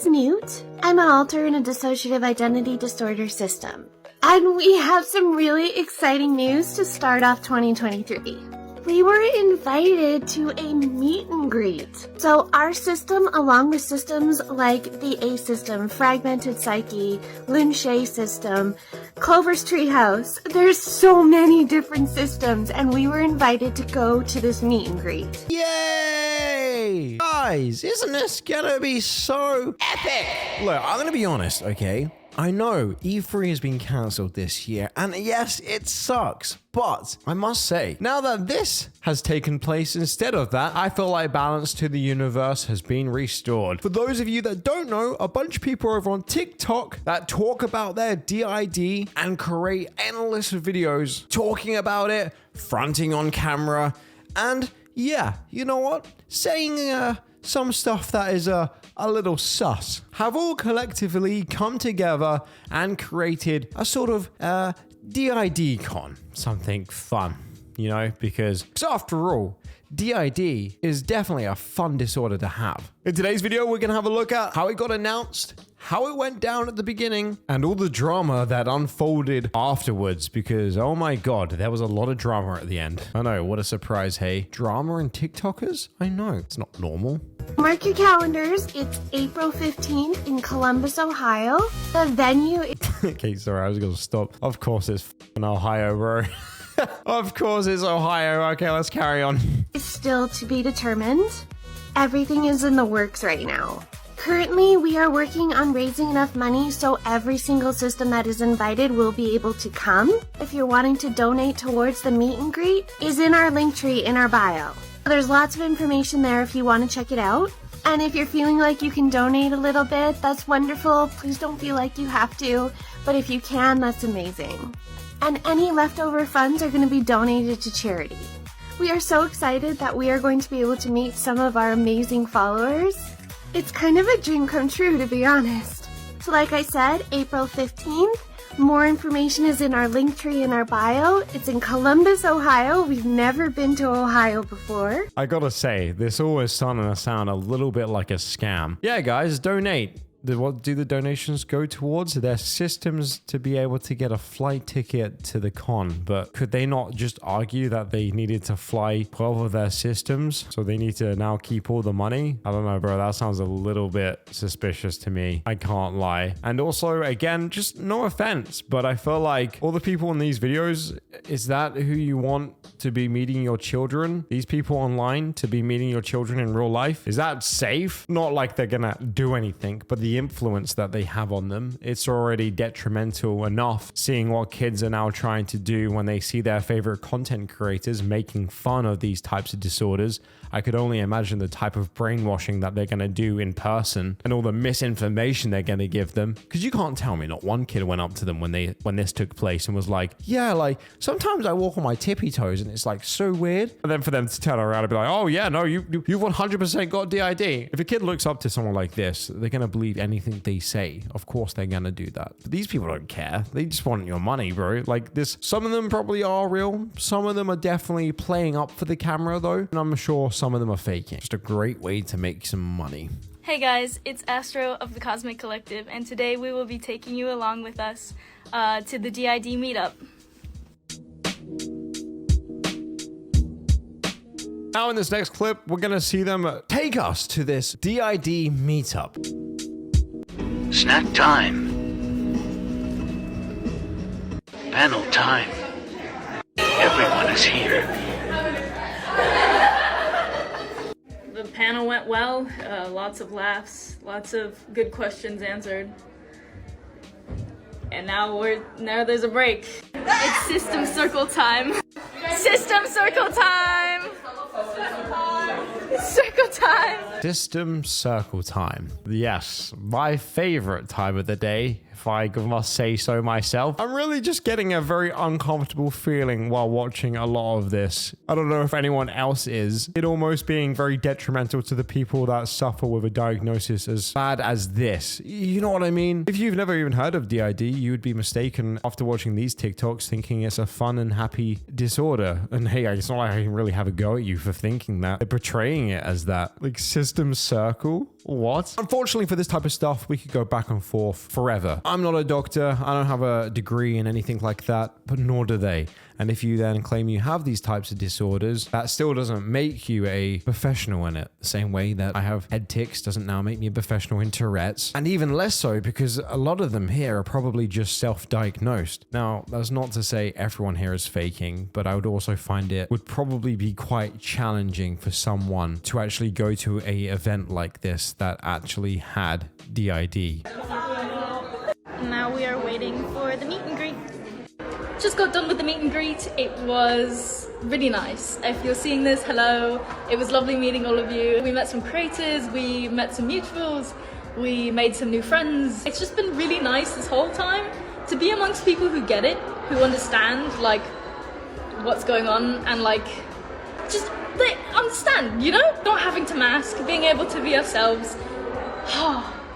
is Newt. I'm an alter in a dissociative identity disorder system. And we have some really exciting news to start off 2023. We were invited to a meet and greet. So our system, along with systems like the A system, Fragmented Psyche, Lunshay system, Clover's Treehouse, there's so many different systems, and we were invited to go to this meet and greet. Yay! Guys, isn't this gonna be so epic? Look, I'm gonna be honest, okay? I know E3 has been cancelled this year, and yes, it sucks, but I must say, now that this has taken place instead of that, I feel like balance to the universe has been restored. For those of you that don't know, a bunch of people over on TikTok that talk about their DID and create endless videos talking about it, fronting on camera, and yeah, you know what? Saying some stuff that is a little sus, have all collectively come together and created a sort of DID con, something fun, you know, because after all, DID is definitely a fun disorder to have. In today's video, we're gonna have a look at how it got announced, how it went down at the beginning, and all the drama that unfolded afterwards, because oh my god, there was a lot of drama at the end. I know, what a surprise, hey? Drama in TikTokers? I know, it's not normal. Mark your calendars, it's April 15th in Columbus, Ohio. The venue is... Okay, sorry, I was gonna stop. Of course it's f***ing Ohio, bro. Of course it's Ohio. Okay, let's carry on. Is still to be determined. Everything is in the works right now. Currently, we are working on raising enough money so every single system that is invited will be able to come. If you're wanting to donate towards the meet and greet, is in our link tree in our bio. There's lots of information there if you want to check it out. And if you're feeling like you can donate a little bit, that's wonderful. Please don't feel like you have to, but if you can, that's amazing. And any leftover funds are going to be donated to charity. We are so excited that we are going to be able to meet some of our amazing followers. It's kind of a dream come true, to be honest. So like I said, April 15th, more information is in our link tree in our bio. It's in Columbus, Ohio. We've never been to Ohio before. I gotta say, this always starting to sound a little bit like a scam. Yeah, guys, donate. What do the donations go towards? Their systems to be able to get a flight ticket to the con. But could they not just argue that they needed to fly 12 of their systems, so they need to now keep all the money? I don't know, bro. That sounds a little bit suspicious to me. I can't lie. And also, again, just no offense, but I feel like all the people in these videos, is that who you want to be meeting your children? These people online to be meeting your children in real life? Is that safe? Not like they're gonna do anything, but the influence that they have on them, it's already detrimental enough seeing what kids are now trying to do when they see their favorite content creators making fun of these types of disorders. I could only imagine the type of brainwashing that they're going to do in person and all the misinformation they're going to give them. Because you can't tell me not one kid went up to them when this took place and was like, yeah, like sometimes I walk on my tippy toes and it's like so weird. And then for them to turn around and be like, oh yeah, no, you've 100% got DID. If a kid looks up to someone like this, they're going to believe anything they say. Of course they're going to do that. But these people don't care. They just want your money, bro. Like this, some of them probably are real. Some of them are definitely playing up for the camera though. And I'm sure some of them are faking. Just a great way to make some money. Hey guys, it's Astro of the Cosmic Collective, and today we will be taking you along with us to the DID meetup. Now in this next clip, we're gonna see them take us to this DID meetup. Snack time. Panel time. Everyone is here. The panel went well, lots of laughs, lots of good questions answered. And now there's a break. It's system circle time. System circle time! Circle time! System circle time. Yes, my favorite time of the day. if I must say so myself. I'm really just getting a very uncomfortable feeling while watching a lot of this. I don't know if anyone else is. It almost being very detrimental to the people that suffer with a diagnosis as bad as this. You know what I mean? If you've never even heard of DID, you would be mistaken after watching these TikToks thinking it's a fun and happy disorder. And hey, it's not like I can really have a go at you for thinking that. They're portraying it as that. Like system circle? What? Unfortunately for this type of stuff, we could go back and forth forever. I'm not a doctor. I don't have a degree in anything like that, but nor do they. And if you then claim you have these types of disorders, that still doesn't make you a professional in it. The same way that I have head tics doesn't now make me a professional in Tourette's. And even less so because a lot of them here are probably just self-diagnosed. Now, that's not to say everyone here is faking, but I would also find it would probably be quite challenging for someone to actually go to an event like this that actually had DID. Now we are waiting for the meet and greet. Just got done with the meet and greet. It was really nice. If you're seeing this, hello. It was lovely meeting all of you. We met some creators, we met some mutuals, we made some new friends. It's just been really nice this whole time to be amongst people who get it, who understand like what's going on and like just they understand, you know? Not having to mask, being able to be ourselves.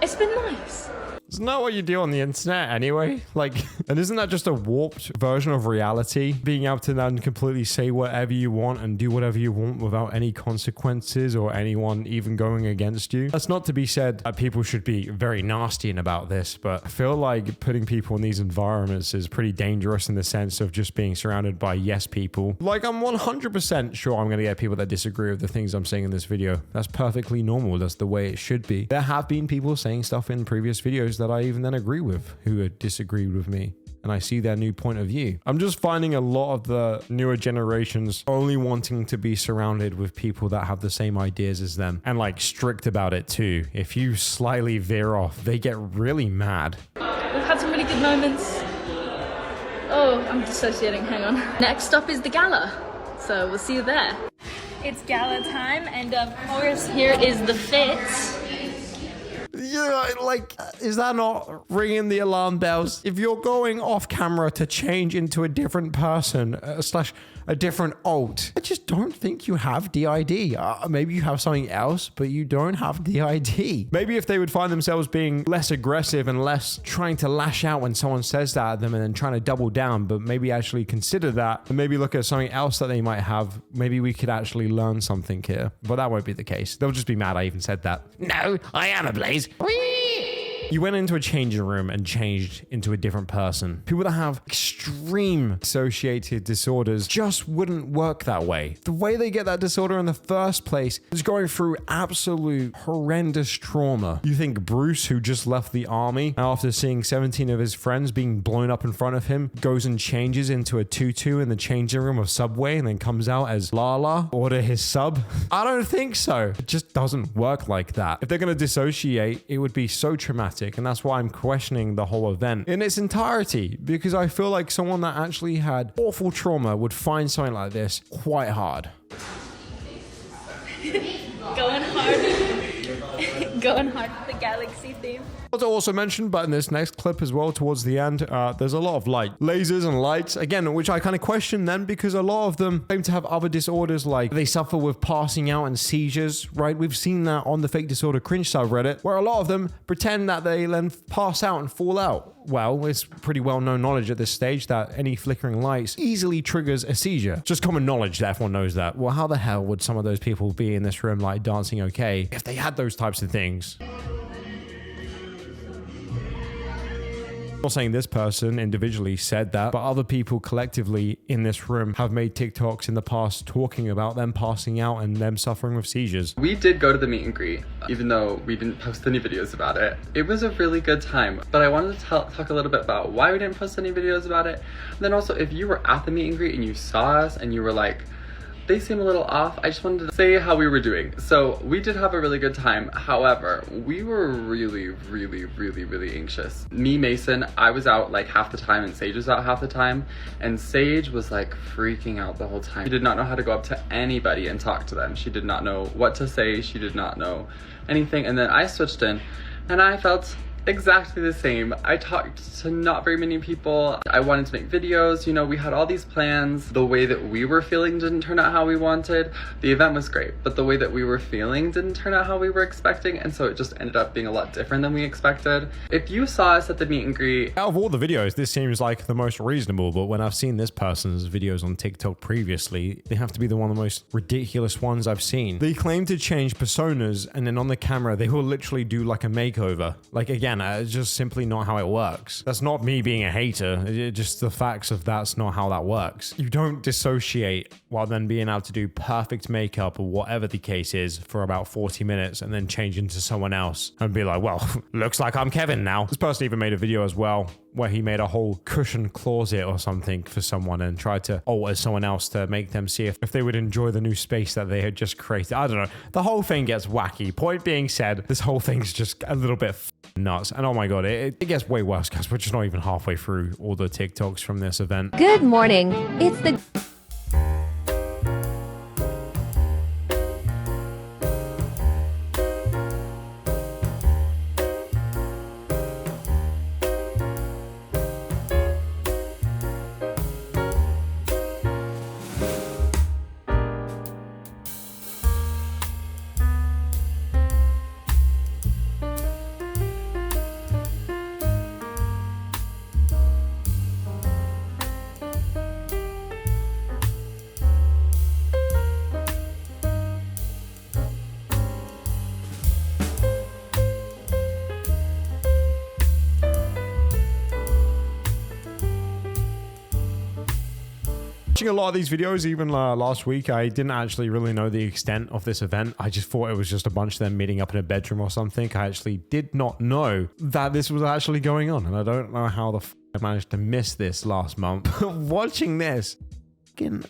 It's been nice. Isn't that what you do on the internet anyway? Like, and isn't that just a warped version of reality? Being able to then completely say whatever you want and do whatever you want without any consequences or anyone even going against you. That's not to be said that people should be very nasty about this, but I feel like putting people in these environments is pretty dangerous in the sense of just being surrounded by yes people. Like, I'm 100% sure I'm going to get people that disagree with the things I'm saying in this video. That's perfectly normal. That's the way it should be. There have been people saying stuff in previous videos that I even then agree with who had disagreed with me, and I see their new point of view. I'm just finding a lot of the newer generations only wanting to be surrounded with people that have the same ideas as them and like strict about it too. If you slightly veer off, they get really mad. We've had some really good moments. Oh, I'm dissociating, hang on. Next up is the Gala, so we'll see you there. It's Gala time, and of course here is the fit. Yeah, like, is that not ringing the alarm bells? If you're going off camera to change into a different person, slash a different alt, I just don't think you have DID. Maybe you have something else, but you don't have DID. Maybe if they would find themselves being less aggressive and less trying to lash out when someone says that at them and then trying to double down, but maybe actually consider that and maybe look at something else that they might have, maybe we could actually learn something here. But that won't be the case. They'll just be mad I even said that. No, I am a Blaze. You went into a changing room and changed into a different person. People that have extreme associated disorders just wouldn't work that way. The way they get that disorder in the first place is going through absolute horrendous trauma. You think Bruce, who just left the army, after seeing 17 of his friends being blown up in front of him, goes and changes into a tutu in the changing room of Subway and then comes out as Lala, order his sub? I don't think so. It just doesn't work like that. If they're going to dissociate, it would be so traumatic. And that's why I'm questioning the whole event in its entirety, because I feel like someone that actually had awful trauma would find something like this quite hard. Going hard. Going hard with the galaxy theme. To also mention, but in this next clip as well, towards the end, there's a lot of like lasers and lights again, which I kind of question then because a lot of them claim to have other disorders, like they suffer with passing out and seizures, right? We've seen that on the Fake Disorder Cringe subreddit, where a lot of them pretend that they then pass out and fall out. Well, it's pretty well known knowledge at this stage that any flickering lights easily triggers a seizure. Just common knowledge that everyone knows that. Well, how the hell would some of those people be in this room like dancing okay if they had those types of things? I'm not saying this person individually said that, but other people collectively in this room have made TikToks in the past talking about them passing out and them suffering with seizures. We did go to the meet and greet, even though we didn't post any videos about it. It was a really good time, but I wanted to talk a little bit about why we didn't post any videos about it. And then also, if you were at the meet and greet and you saw us and you were like, they seem a little off, I just wanted to say how we were doing. So we did have a really good time. However, we were really anxious. Me, Mason, I was out like half the time and Sage was out half the time. And Sage was like freaking out the whole time. She did not know how to go up to anybody and talk to them. She did not know what to say. She did not know anything. And then I switched in and I felt exactly the same. I talked to not very many people. I wanted to make videos, you know, we had all these plans. The way that we were feeling didn't turn out how we wanted. The event was great, but the way that we were feeling didn't turn out how we were expecting, and so it just ended up being a lot different than we expected. If you saw us at the meet and greet, out of all the videos, this seems like the most reasonable, but when I've seen this person's videos on TikTok previously, they have to be one of the most ridiculous ones I've seen. They claim to change personas, and then on the camera, they will literally do like a makeover. Like, again, it's just simply not how it works. That's not me being a hater. It's just the facts of that's not how that works. You don't dissociate while then being able to do perfect makeup or whatever the case is for about 40 minutes and then change into someone else and be like, well, looks like I'm Kevin now. This person even made a video as well where he made a whole cushion closet or something for someone and tried to alter someone else to make them see if they would enjoy the new space that they had just created. I don't know. The whole thing gets wacky. Point being said, this whole thing's just a little bit nuts. And oh my God, it gets way worse because we're just not even halfway through all the TikToks from this event. Good morning. It's the watching a lot of these videos, even last week, I didn't actually really know the extent of this event. I just thought it was just a bunch of them meeting up in a bedroom or something. I actually did not know that this was actually going on, and I don't know how the I managed to miss this last month. Watching this,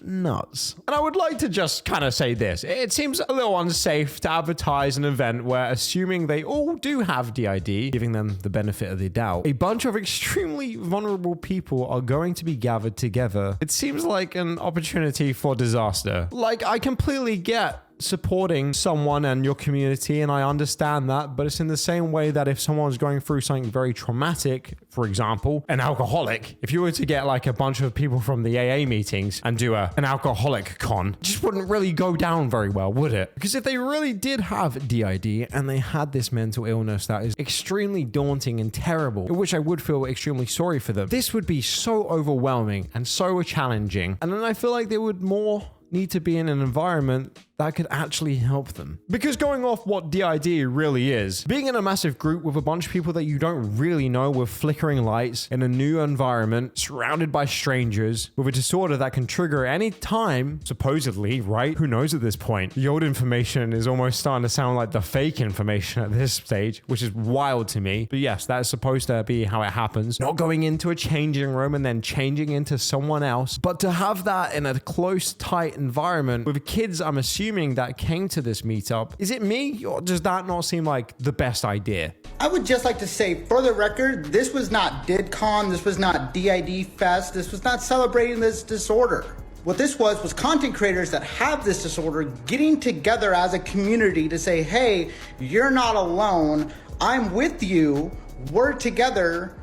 nuts. And I would like to just kind of say this. It seems a little unsafe to advertise an event where, assuming they all do have DID, giving them the benefit of the doubt, a bunch of extremely vulnerable people are going to be gathered together. It seems like an opportunity for disaster. Like, I completely get supporting someone and your community, and I understand that, but it's in the same way that if someone's going through something very traumatic, for example, an alcoholic, if you were to get like a bunch of people from the AA meetings and do an alcoholic con, it just wouldn't really go down very well, would it? Because if they really did have DID and they had this mental illness that is extremely daunting and terrible, in which I would feel extremely sorry for them, this would be so overwhelming and so challenging, and then I feel like they would more need to be in an environment that could actually help them. Because going off what DID really is, being in a massive group with a bunch of people that you don't really know with flickering lights in a new environment, surrounded by strangers, with a disorder that can trigger any time, supposedly, right? Who knows at this point? The old information is almost starting to sound like the fake information at this stage, which is wild to me. But yes, that is supposed to be how it happens. Not going into a changing room and then changing into someone else, but to have that in a close, tight environment with kids, I'm assuming, that came to this meetup. Is it me, or does that not seem like the best idea? I would just like to say, for the record, this was not DidCon, this was not DID Fest, this was not celebrating this disorder. What this was content creators that have this disorder getting together as a community to say, hey, you're not alone, I'm with you, we're together,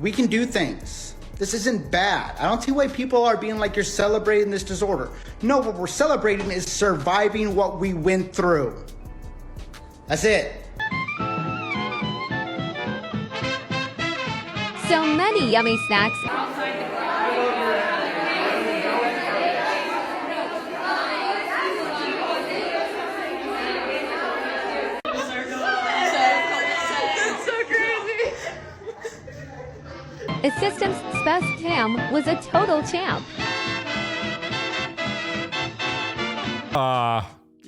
we can do things. This isn't bad. I don't see why people are being like, you're celebrating this disorder. No, what we're celebrating is surviving what we went through. That's it. so many yummy snacks. The system's best Cam was a total champ.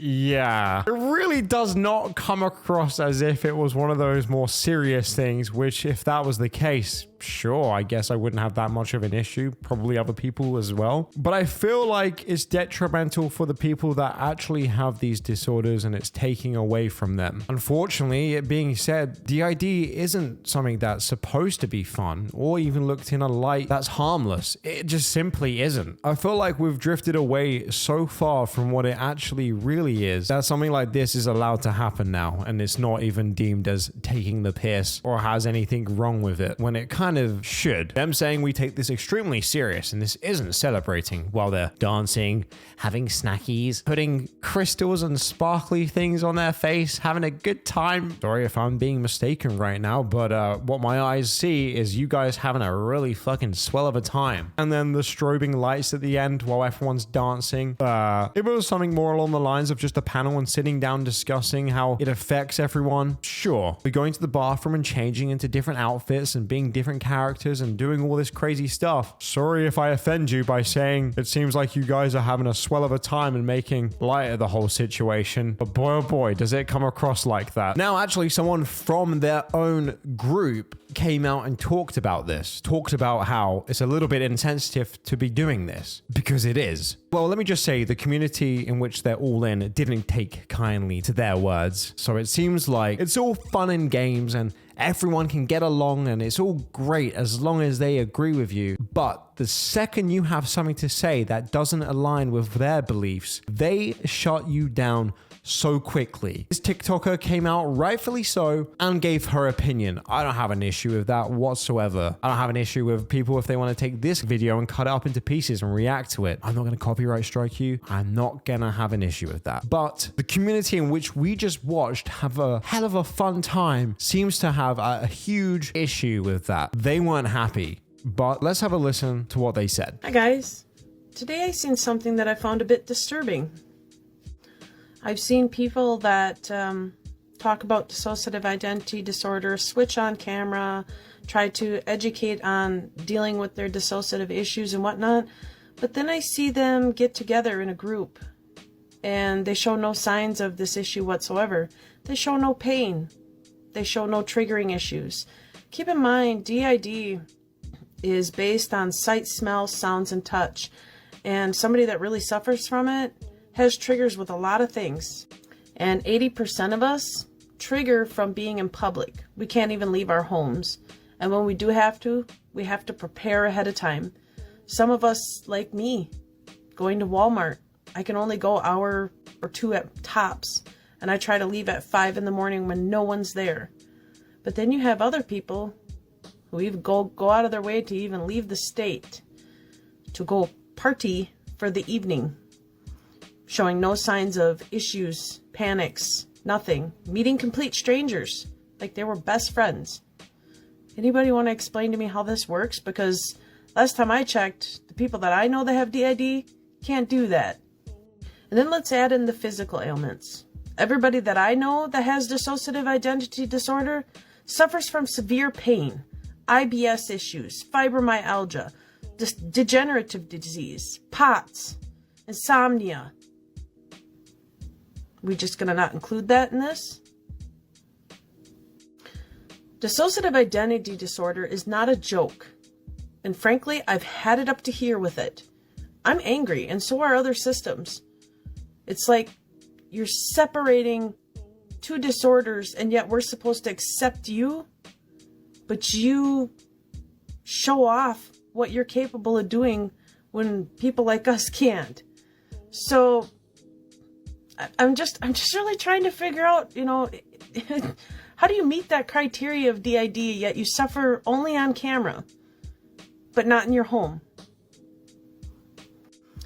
Yeah. It really does not come across as if it was one of those more serious things, which if that was the case, sure, I guess I wouldn't have that much of an issue. Probably other people as well. But I feel like it's detrimental for the people that actually have these disorders and it's taking away from them. Unfortunately, it being said, DID isn't something that's supposed to be fun or even looked in a light that's harmless. It just simply isn't. I feel like we've drifted away so far from what it actually really is that something like this is allowed to happen now, and it's not even deemed as taking the piss or has anything wrong with it, when it kind of should. Them saying we take this extremely serious and this isn't celebrating while they're dancing, having snackies, putting crystals and sparkly things on their face, having a good time. Sorry if I'm being mistaken right now, but what my eyes see is you guys having a really fucking swell of a time. And then the strobing lights at the end while everyone's dancing. If it was something more along the lines of just a panel and sitting down discussing how it affects everyone, sure. We're going to the bathroom and changing into different outfits and being different characters and doing all this crazy stuff. Sorry if I offend you by saying it seems like you guys are having a swell of a time and making light of the whole situation. But boy, oh boy, does it come across like that. Now, actually, someone from their own group came out and talked about this, talked about how it's a little bit insensitive to be doing this, because it is. Well, let me just say the community in which they're all in didn't take kindly to their words. So it seems like it's all fun and games and everyone can get along and it's all great as long as they agree with you. But the second you have something to say that doesn't align with their beliefs, they shut you down so quickly. This TikToker came out, rightfully so, and gave her opinion. I don't have an issue with that whatsoever. I don't have an issue with people if they want to take this video and cut it up into pieces and react to it. I'm not going to copyright strike you. I'm not going to have an issue with that. But the community in which we just watched have a hell of a fun time seems to have a huge issue with that. They weren't happy. But let's have a listen to what they said. Hi guys. Today I seen something that I found a bit disturbing. I've seen people that talk about dissociative identity disorder, switch on camera, try to educate on dealing with their dissociative issues and whatnot, but then I see them get together in a group and they show no signs of this issue whatsoever. They show no pain. They show no triggering issues. Keep in mind, DID is based on sight, smell, sounds, and touch, and somebody that really suffers from it has triggers with a lot of things. And 80% of us trigger from being in public. We can't even leave our homes. And when we do have to, we have to prepare ahead of time. Some of us, like me, going to Walmart, I can only go an hour or two at tops. And I try to leave at 5 in the morning when no one's there. But then you have other people who even go out of their way to even leave the state to go party for the evening, showing no signs of issues, panics, nothing. Meeting complete strangers like they were best friends. Anybody want to explain to me how this works? Because last time I checked, the people that I know that have DID can't do that. And then let's add in the physical ailments. Everybody that I know that has dissociative identity disorder suffers from severe pain, IBS issues, fibromyalgia, degenerative disease, POTS, insomnia. We just gonna not include that in this? Dissociative identity disorder is not a joke. And frankly, I've had it up to here with it. I'm angry, and so are other systems. It's like you're separating two disorders, and yet we're supposed to accept you, but you show off what you're capable of doing when people like us can't. So I'm just really trying to figure out, how do you meet that criteria of DID yet you suffer only on camera, but not in your home?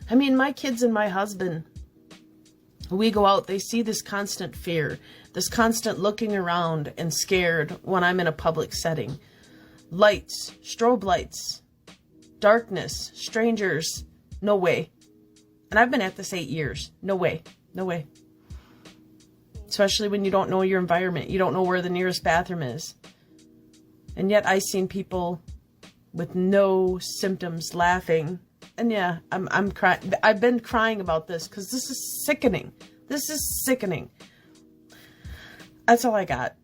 I mean, my kids and my husband, we go out, they see this constant fear, this constant looking around and scared when I'm in a public setting. Lights, strobe lights, darkness, strangers, no way. And I've been at this 8 years. No way. No way. Especially when you don't know your environment. You don't know where the nearest bathroom is. And yet I've seen people with no symptoms laughing. And yeah, I'm crying. I've been crying about this because this is sickening. This is sickening. That's all I got.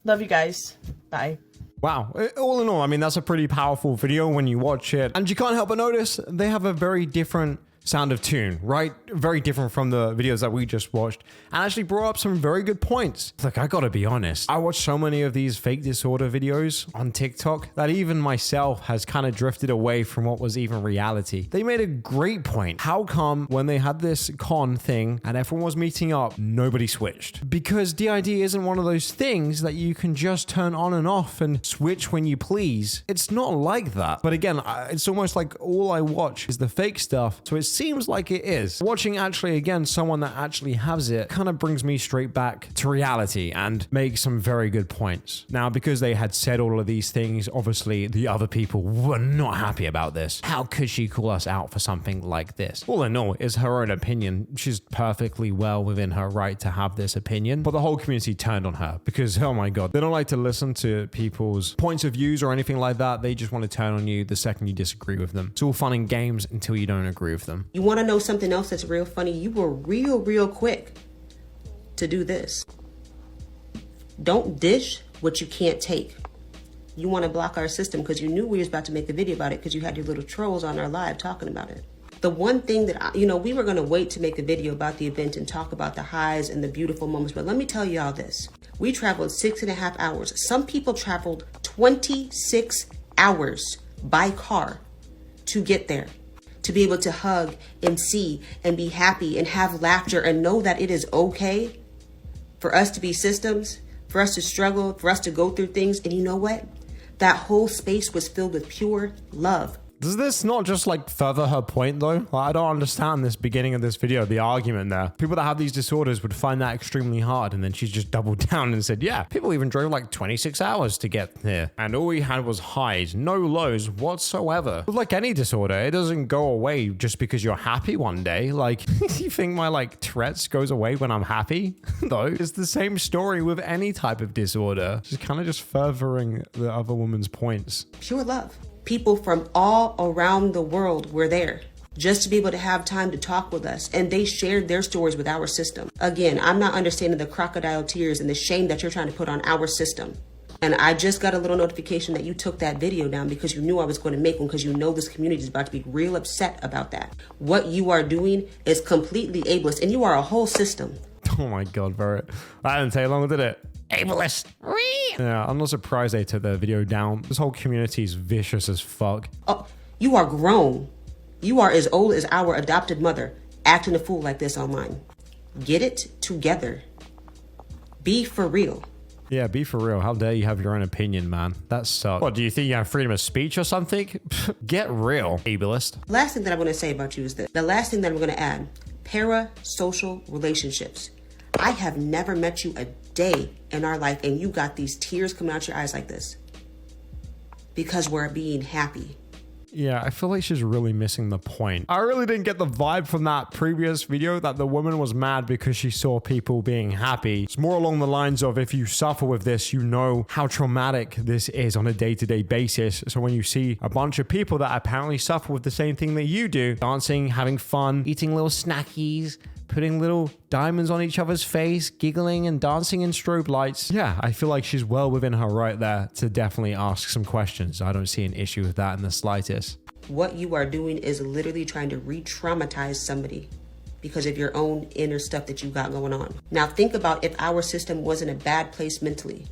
Love you guys. Bye. Wow. All in all, I mean, that's a pretty powerful video when you watch it. And you can't help but notice they have a very different sound of tune, right? Very different from the videos that we just watched, and actually brought up some very good points. Look, I gotta be honest, I watch so many of these fake disorder videos on TikTok that even myself has kind of drifted away from what was even reality. They made a great point. How come when they had this con thing and everyone was meeting up, nobody switched? Because DID isn't one of those things that you can just turn on and off and switch when you please. It's not like that. But again, it's almost like all I watch is the fake stuff, so it seems like it is. Watching actually again someone that actually has it kind of brings me straight back to reality and makes some very good points. Now, because they had said all of these things, obviously the other people were not happy about this. How could she call us out for something like this? All in all, it's her own opinion. She's perfectly well within her right to have this opinion, but the whole community turned on her because, oh my god, they don't like to listen to people's points of views or anything like that. They just want to turn on you the second you disagree with them. It's all fun and games until you don't agree with them. You want to know something else that's real funny? You were real quick to do this. Don't dish what you can't take. You want to block our system because you knew we was about to make a video about it because you had your little trolls on our live talking about it. The one thing that, we were going to wait to make a video about the event and talk about the highs and the beautiful moments. But let me tell you all this. We traveled 6.5 hours. Some people traveled 26 hours by car to get there. To be able to hug and see and be happy and have laughter and know that it is okay for us to be systems, for us to struggle, for us to go through things. And you know what? That whole space was filled with pure love. Does this not just like further her point though? Like, I don't understand this beginning of this video, the argument there. People that have these disorders would find that extremely hard, and then she's just doubled down and said, yeah, people even drove like 26 hours to get here. And all we had was highs, no lows whatsoever. But like any disorder, it doesn't go away just because you're happy one day. Like, you think my like Tourette's goes away when I'm happy? No, it's the same story with any type of disorder. She's kind of just furthering the other woman's points. Pure love. People from all around the world were there just to be able to have time to talk with us. And they shared their stories with our system. Again, I'm not understanding the crocodile tears and the shame that you're trying to put on our system. And I just got a little notification that you took that video down because you knew I was going to make one because you know this community is about to be real upset about that. What you are doing is completely ableist and you are a whole system. Oh my god, Barrett. That didn't take long, did it? Ableist. Yeah, I'm not surprised they took their video down. This whole community is vicious as fuck. Oh, you are grown. You are as old as our adopted mother, acting a fool like this online. Get it together. Be for real. Yeah, be for real. How dare you have your own opinion, man? That sucks. What, do you think you have freedom of speech or something? Get real, ableist. Last thing that I'm going to say about you is this. The last thing that I'm going to add, parasocial relationships. I have never met you a day in our life and you got these tears coming out your eyes like this because we're being happy. Yeah, I feel like she's really missing the point. I really didn't get the vibe from that previous video that the woman was mad because she saw people being happy. It's more along the lines of, if you suffer with this, you know how traumatic this is on a day-to-day basis. So when you see a bunch of people that apparently suffer with the same thing that you do, dancing, having fun, eating little snackies, putting little diamonds on each other's face, giggling and dancing in strobe lights. Yeah, I feel like she's well within her right there to definitely ask some questions. I don't see an issue with that in the slightest. What you are doing is literally trying to re-traumatize somebody because of your own inner stuff that you got going on. Now think about if our system was in a bad place mentally.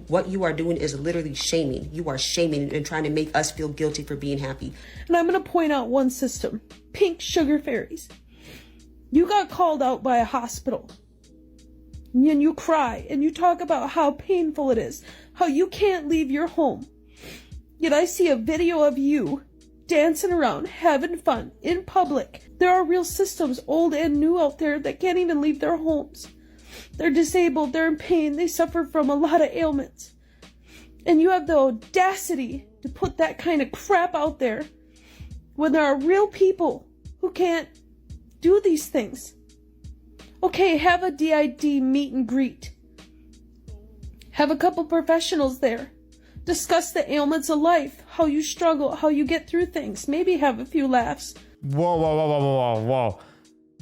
What you are doing is literally shaming. You are shaming and trying to make us feel guilty for being happy. And I'm going to point out one system. Pink sugar fairies. You got called out by a hospital. And you cry and you talk about how painful it is. How you can't leave your home. Yet I see a video of you dancing around, having fun, in public. There are real systems, old and new, out there that can't even leave their homes. They're disabled, they're in pain, they suffer from a lot of ailments. And you have the audacity to put that kind of crap out there when there are real people who can't do these things. Okay, have a DID meet and greet. Have a couple professionals there. Discuss the ailments of life, how you struggle, how you get through things. Maybe have a few laughs. Whoa.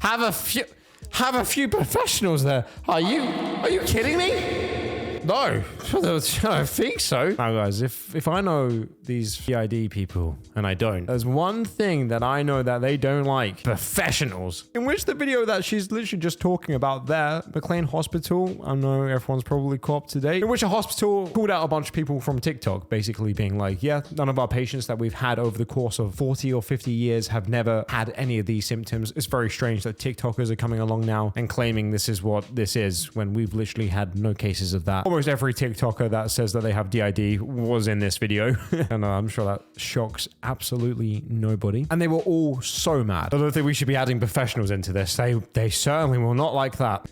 Have a few professionals there. Are you kidding me? No, I don't think so. Now, guys, if I know these VID people and I don't, there's one thing that I know that they don't like: professionals. In which the video that she's literally just talking about there, McLean Hospital, I know everyone's probably caught up to date, in which a hospital pulled out a bunch of people from TikTok, basically being like, yeah, none of our patients that we've had over the course of 40 or 50 years have never had any of these symptoms. It's very strange that TikTokers are coming along now and claiming this is what this is when we've literally had no cases of that. Almost every TikToker that says that they have DID was in this video. And I'm sure that shocks absolutely nobody. And they were all so mad. I don't think we should be adding professionals into this. They certainly will not like that.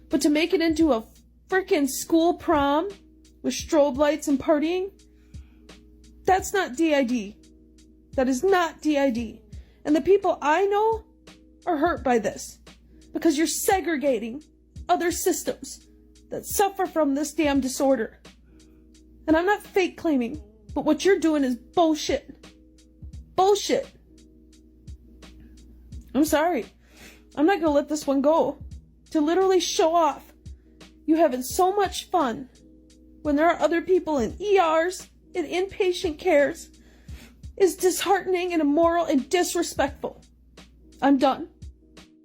But to make it into a freaking school prom with strobe lights and partying, that's not DID. That is not DID. And the people I know are hurt by this because you're segregating other systems that suffer from this damn disorder. And I'm not fake claiming, but what you're doing is bullshit. Bullshit. I'm sorry. I'm not gonna let this one go. To literally show off you having so much fun when there are other people in ERs and inpatient cares is disheartening and immoral and disrespectful. I'm done.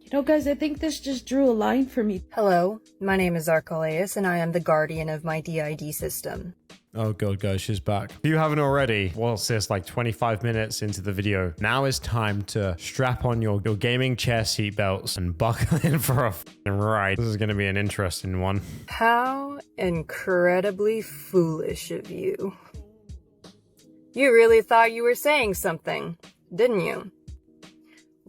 You know, guys, I think this just drew a line for me. Hello, my name is Archelaus, and I am the guardian of my DID system. Oh god, guys, she's back. If you haven't already, whilst it's like 25 minutes into the video, now is time to strap on your gaming chair seatbelts and buckle in for a f***ing ride. This is going to be an interesting one. How incredibly foolish of you. You really thought you were saying something, didn't you?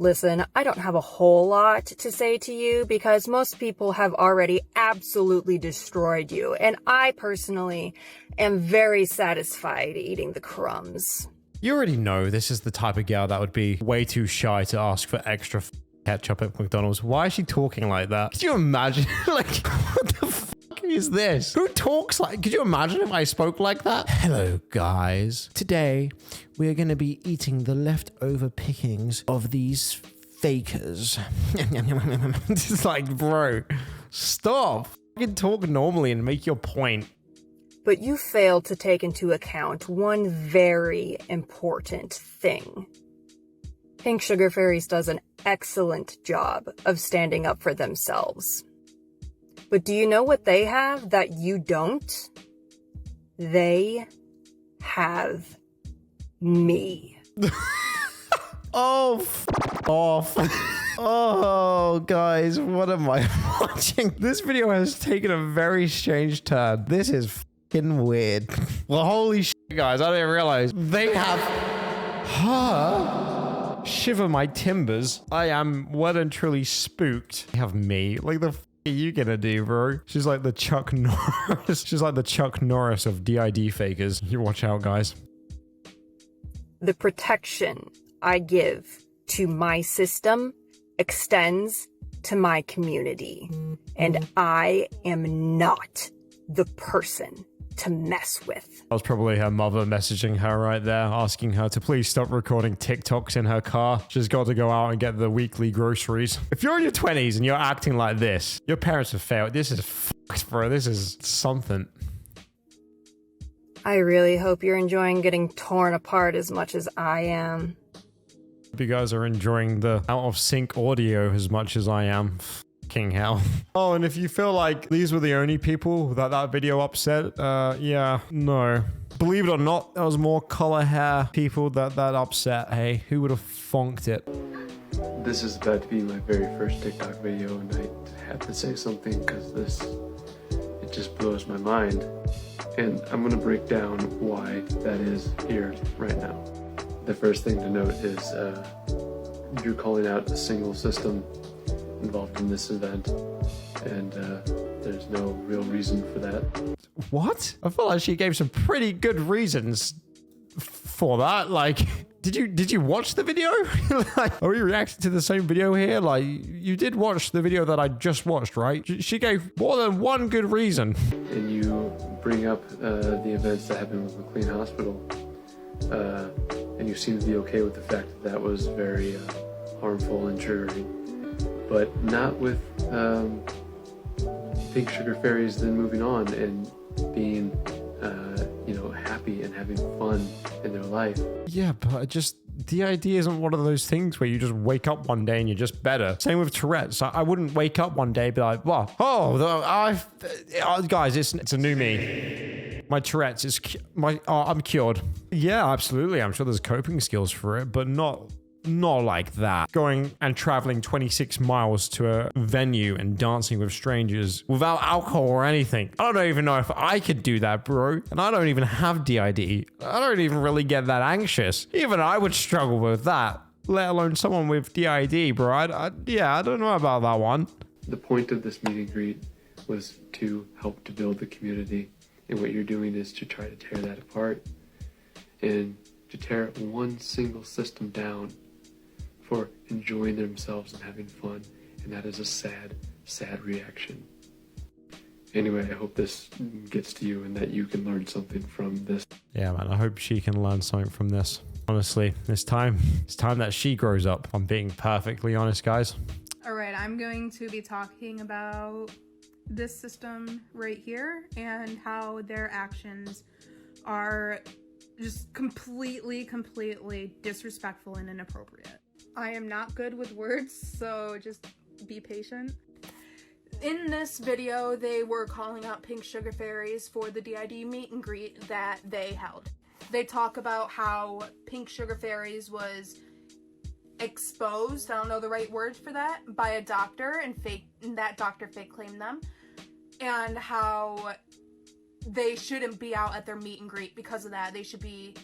Listen, I don't have a whole lot to say to you because most people have already absolutely destroyed you, and I personally am very satisfied eating the crumbs. You already know this is the type of gal that would be way too shy to ask for extra ketchup at McDonald's. Why is she talking like that? Could you imagine? Like, what the fuck is this? Who talks like... Could you imagine if I spoke like that? Hello, guys. Today, we are going to be eating the leftover pickings of these fakers. It's like, bro, stop. Fucking talk normally and make your point. But you failed to take into account one very important thing. Pink Sugar Fairies does an excellent job of standing up for themselves. But do you know what they have that you don't? They have me. Oh, off. Oh, guys, what am I watching? This video has taken a very strange turn. This is fucking weird. Well, holy shit, guys, I didn't realize they have her. Shiver my timbers. I am well and truly spooked. They have me. Like, the are you gonna do, bro? She's like the Chuck Norris. She's like the Chuck Norris of DID fakers. You watch out, guys. The protection I give to my system extends to my community, and I am not the person to mess with. That was probably her mother messaging her right there, asking her to please stop recording TikToks in her car. She's got to go out and get the weekly groceries. If you're in your 20s and you're acting like this, your parents have failed. This is fucked, bro. This is something. I really hope you're enjoying getting torn apart as much as I am. Hope you guys are enjoying the out of sync audio as much as I am. Fucking hell. Oh, and if you feel like these were the only people that video upset, yeah, no. Believe it or not, there was more color hair people that upset. Hey, who would have funked it? This is about to be my very first TikTok video, and I have to say something because it just blows my mind. And I'm gonna break down why that is here right now. The first thing to note is you're calling out a single system involved in this event, and there's no real reason for that. What? I feel like she gave some pretty good reasons for that. Like, did you watch the video? Like, are we reacting to the same video here? Like, you did watch the video that I just watched, right? She gave more than one good reason. And you bring up the events that happened with McLean Hospital, and you seem to be okay with the fact that was very harmful and triggering. But not with Pink Sugar Fairies then moving on and being, happy and having fun in their life. Yeah, but the idea isn't one of those things where you just wake up one day and you're just better. Same with Tourette's. I wouldn't wake up one day and be like, "What? Guys, it's a new me. My Tourette's is I'm cured." Yeah, absolutely. I'm sure there's coping skills for it, but not like that. Going and traveling 26 miles to a venue and dancing with strangers without alcohol or anything. I don't even know if I could do that, bro. And I don't even have DID. I don't even really get that anxious. Even I would struggle with that, let alone someone with DID, bro. I don't know about that one. The point of this meet and greet was to help to build the community. And what you're doing is to try to tear that apart and to tear one single system down for enjoying themselves and having fun. And that is a sad, sad reaction. Anyway, I hope this gets to you and that you can learn something from this. Yeah, man, I hope she can learn something from this. Honestly, it's time that she grows up. I'm being perfectly honest, guys. All right, I'm going to be talking about this system right here and how their actions are just completely disrespectful and inappropriate. I am not good with words, so just be patient. In this video, they were calling out pink sugar fairies for the DID meet and greet that they held. They talk about how pink sugar fairies was exposed, I don't know the right word for that, by a doctor, and that doctor fake claimed them, and how they shouldn't be out at their meet and greet because of that. They should be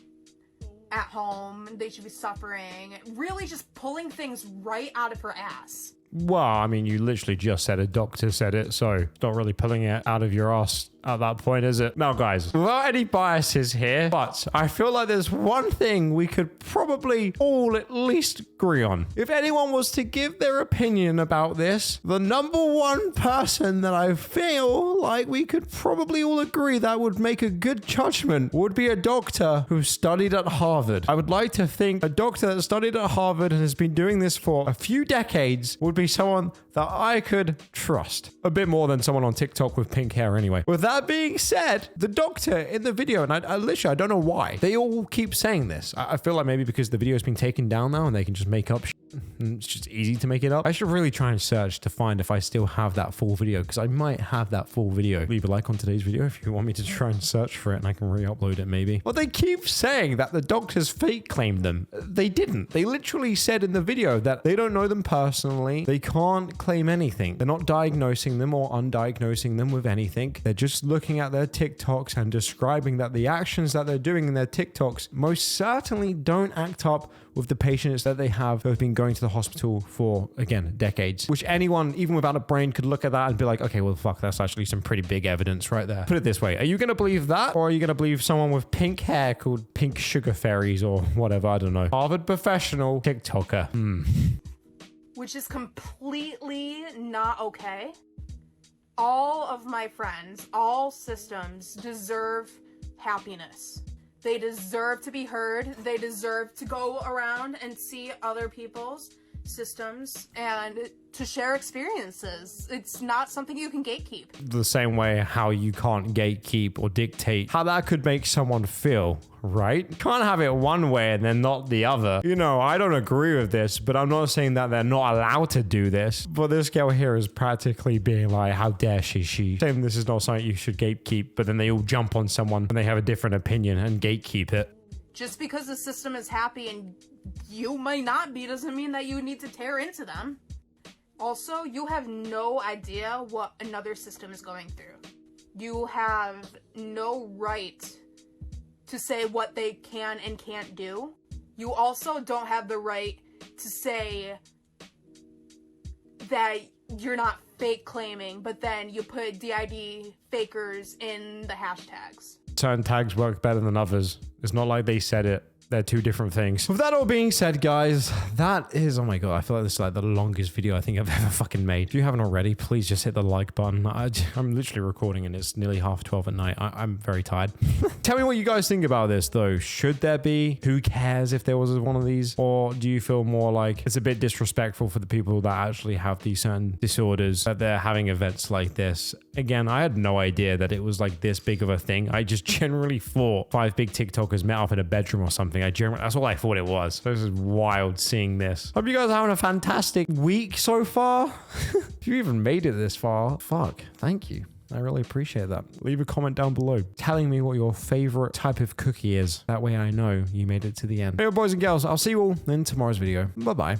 at home, they should be suffering, really just pulling things right out of her ass. Well, I mean, you literally just said a doctor said it, so it's not really pulling it out of your ass at that point, is it? Now, guys, without any biases here, but I feel like there's one thing we could probably all at least agree on. If anyone was to give their opinion about this, the number one person that I feel like we could probably all agree that would make a good judgment would be a doctor who studied at Harvard. I would like to think a doctor that studied at Harvard and has been doing this for a few decades would be someone that I could trust. A bit more than someone on TikTok with pink hair anyway. With that being said, the doctor in the video, and I literally, I don't know why, they all keep saying this. I feel like maybe because the video has been taken down now and they can just make up shit. It's just easy to make it up. I should really try and search to find if I still have that full video, because I might have that full video. Leave a like on today's video if you want me to try and search for it and I can re-upload it maybe. Well, they keep saying that the doctors fake claimed them. They didn't. They literally said in the video that they don't know them personally. They can't claim anything. They're not diagnosing them or undiagnosing them with anything. They're just looking at their TikToks and describing that the actions that they're doing in their TikToks most certainly don't act up with the patients that they have who have been going to the hospital for, again, decades. Which anyone, even without a brain, could look at that and be like, okay, well, fuck, that's actually some pretty big evidence right there. Put it this way. Are you going to believe that? Or are you going to believe someone with pink hair called Pink Sugar Fairies or whatever? I don't know. Harvard professional TikToker. Which is completely not okay. All of my friends, all systems deserve happiness. They deserve to be heard. They deserve to go around and see other people's systems and to share experiences. It's not something you can gatekeep. The same way how you can't gatekeep or dictate how that could make someone feel, right? You can't have it one way and then not the other. You know, I don't agree with this, but I'm not saying that they're not allowed to do this. But this girl here is practically being like, how dare she? Saying this is not something you should gatekeep, but then they all jump on someone and they have a different opinion and gatekeep it. Just because the system is happy and you might not be doesn't mean that you need to tear into them. Also, you have no idea what another system is going through. You have no right to say what they can and can't do. You also don't have the right to say that you're not fake claiming, but then you put DID fakers in the hashtags. Certain tags work better than others. It's not like they said it. They're two different things. With that all being said, guys, that is, oh my God, I feel like this is like the longest video I think I've ever fucking made. If you haven't already, please just hit the like button. I'm literally recording and it's nearly 12:30 at night. I'm very tired. Tell me what you guys think about this though. Should there be? Who cares if there was one of these? Or do you feel more like it's a bit disrespectful for the people that actually have these certain disorders, that they're having events like this? Again, I had no idea that it was like this big of a thing. I just generally thought 5 big TikTokers met up in a bedroom or something. That's all I thought it was. So this is wild seeing this. Hope you guys are having a fantastic week so far. If you even made it this far, fuck, thank you. I really appreciate that. Leave a comment down below telling me what your favorite type of cookie is. That way I know you made it to the end. Hey, boys and girls, I'll see you all in tomorrow's video. Bye-bye.